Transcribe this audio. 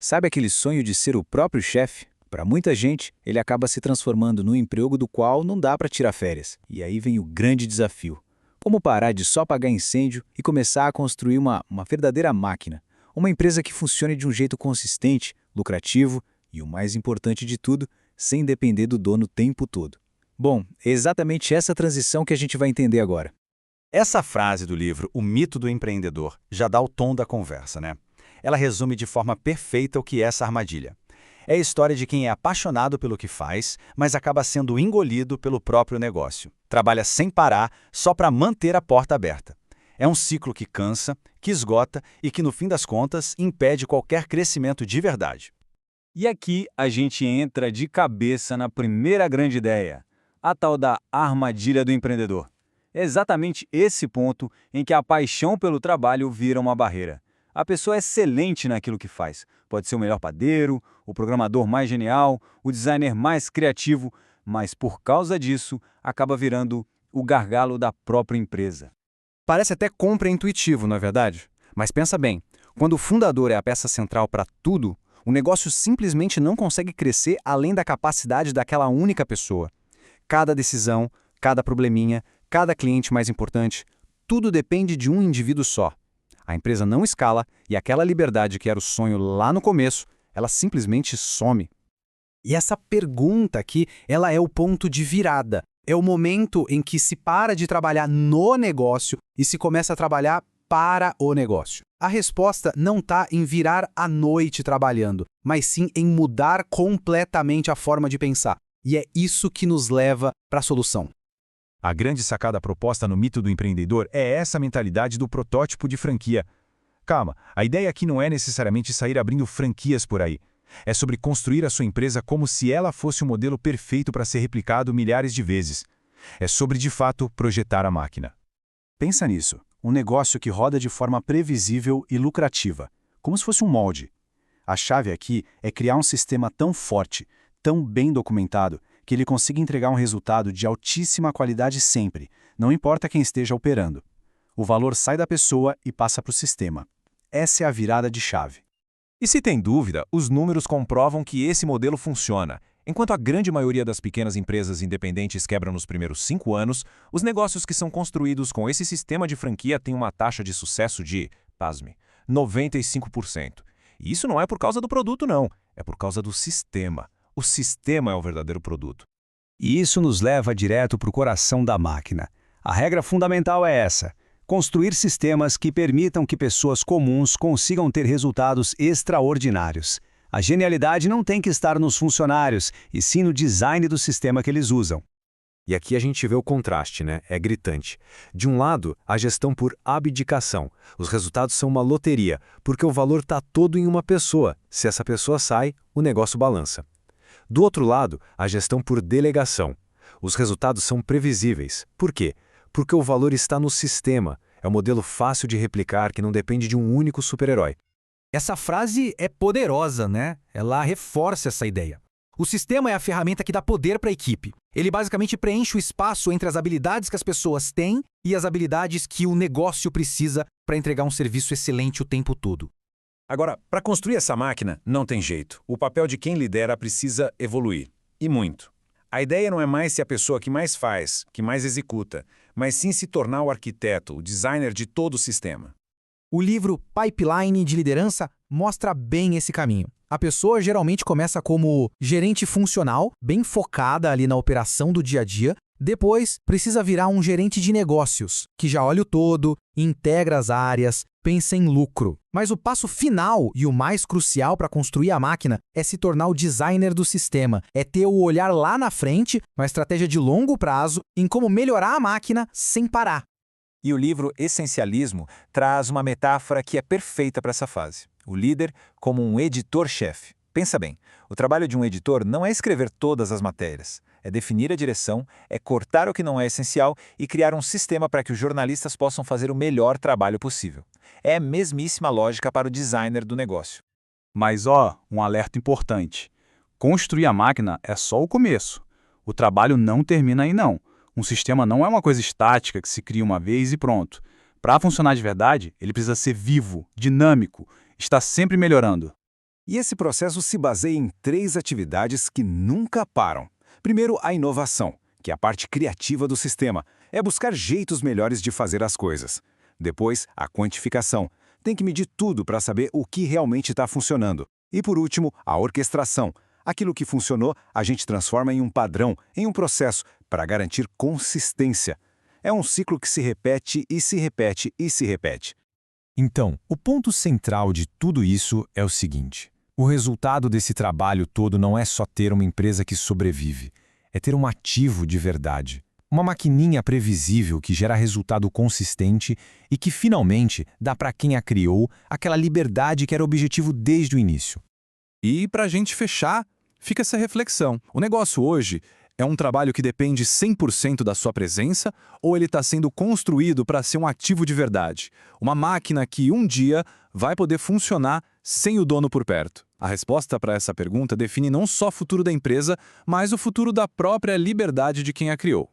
Sabe aquele sonho de ser o próprio chefe? Para muita gente, ele acaba se transformando num emprego do qual não dá para tirar férias. E aí vem o grande desafio. Como parar de só apagar incêndio e começar a construir uma verdadeira máquina? Uma empresa que funcione de um jeito consistente, lucrativo e, o mais importante de tudo, sem depender do dono o tempo todo. Bom, é exatamente essa transição que a gente vai entender agora. Essa frase do livro, O Mito do Empreendedor, já dá o tom da conversa, né? Ela resume de forma perfeita o que é essa armadilha. É a história de quem é apaixonado pelo que faz, mas acaba sendo engolido pelo próprio negócio. Trabalha sem parar, só para manter a porta aberta. É um ciclo que cansa, que esgota e que, no fim das contas, impede qualquer crescimento de verdade. E aqui a gente entra de cabeça na primeira grande ideia, a tal da armadilha do empreendedor. É exatamente esse ponto em que a paixão pelo trabalho vira uma barreira. A pessoa é excelente naquilo que faz. Pode ser o melhor padeiro, o programador mais genial, o designer mais criativo, mas por causa disso acaba virando o gargalo da própria empresa. Parece até contraintuitivo, não é verdade? Mas pensa bem, quando o fundador é a peça central para tudo, o negócio simplesmente não consegue crescer além da capacidade daquela única pessoa. Cada decisão, cada probleminha, cada cliente mais importante, tudo depende de um indivíduo só. A empresa não escala e aquela liberdade que era o sonho lá no começo, ela simplesmente some. E essa pergunta aqui, ela é o ponto de virada. É o momento em que se para de trabalhar no negócio e se começa a trabalhar para o negócio. A resposta não está em virar a noite trabalhando, mas sim em mudar completamente a forma de pensar. E é isso que nos leva para a solução. A grande sacada proposta no mito do empreendedor é essa mentalidade do protótipo de franquia. Calma, a ideia aqui não é necessariamente sair abrindo franquias por aí. É sobre construir a sua empresa como se ela fosse o modelo perfeito para ser replicado milhares de vezes. É sobre, de fato, projetar a máquina. Pensa nisso, um negócio que roda de forma previsível e lucrativa, como se fosse um molde. A chave aqui é criar um sistema tão forte, tão bem documentado, que ele consiga entregar um resultado de altíssima qualidade sempre, não importa quem esteja operando. O valor sai da pessoa e passa para o sistema. Essa é a virada de chave. E se tem dúvida, os números comprovam que esse modelo funciona. Enquanto a grande maioria das pequenas empresas independentes quebram nos primeiros 5 anos, os negócios que são construídos com esse sistema de franquia têm uma taxa de sucesso de, pasme, 95%. E isso não é por causa do produto, não. É por causa do sistema. O sistema é o verdadeiro produto. E isso nos leva direto para o coração da máquina. A regra fundamental é essa: construir sistemas que permitam que pessoas comuns consigam ter resultados extraordinários. A genialidade não tem que estar nos funcionários, e sim no design do sistema que eles usam. E aqui a gente vê o contraste, né? É gritante. De um lado, a gestão por abdicação. Os resultados são uma loteria, porque o valor está todo em uma pessoa. Se essa pessoa sai, o negócio balança. Do outro lado, a gestão por delegação. Os resultados são previsíveis. Por quê? Porque o valor está no sistema. É um modelo fácil de replicar que não depende de um único super-herói. Essa frase é poderosa, né? Ela reforça essa ideia. O sistema é a ferramenta que dá poder para a equipe. Ele basicamente preenche o espaço entre as habilidades que as pessoas têm e as habilidades que o negócio precisa para entregar um serviço excelente o tempo todo. Agora, para construir essa máquina, não tem jeito. O papel de quem lidera precisa evoluir. E muito. A ideia não é mais ser a pessoa que mais faz, que mais executa, mas sim se tornar o arquiteto, o designer de todo o sistema. O livro Pipeline de Liderança mostra bem esse caminho. A pessoa geralmente começa como gerente funcional, bem focada ali na operação do dia a dia. Depois, precisa virar um gerente de negócios, que já olha o todo, integra as áreas, pensa em lucro. Mas o passo final e o mais crucial para construir a máquina é se tornar o designer do sistema. É ter o olhar lá na frente, uma estratégia de longo prazo, em como melhorar a máquina sem parar. E o livro Essencialismo traz uma metáfora que é perfeita para essa fase. O líder como um editor-chefe. Pensa bem, o trabalho de um editor não é escrever todas as matérias. É definir a direção, é cortar o que não é essencial e criar um sistema para que os jornalistas possam fazer o melhor trabalho possível. É a mesmíssima lógica para o designer do negócio. Mas um alerta importante. Construir a máquina é só o começo. O trabalho não termina aí não. Um sistema não é uma coisa estática que se cria uma vez e pronto. Para funcionar de verdade, ele precisa ser vivo, dinâmico, estar sempre melhorando. E esse processo se baseia em 3 atividades que nunca param. Primeiro, a inovação, que é a parte criativa do sistema. É buscar jeitos melhores de fazer as coisas. Depois, a quantificação. Tem que medir tudo para saber o que realmente está funcionando. E por último, a orquestração. Aquilo que funcionou, a gente transforma em um padrão, em um processo, para garantir consistência. É um ciclo que se repete e se repete e se repete. Então, o ponto central de tudo isso é o seguinte: o resultado desse trabalho todo não é só ter uma empresa que sobrevive, é ter um ativo de verdade. Uma maquininha previsível que gera resultado consistente e que finalmente dá para quem a criou aquela liberdade que era o objetivo desde o início. E para a gente fechar, fica essa reflexão. O negócio hoje é um trabalho que depende 100% da sua presença ou ele está sendo construído para ser um ativo de verdade? Uma máquina que um dia vai poder funcionar sem o dono por perto? A resposta para essa pergunta define não só o futuro da empresa, mas o futuro da própria liberdade de quem a criou.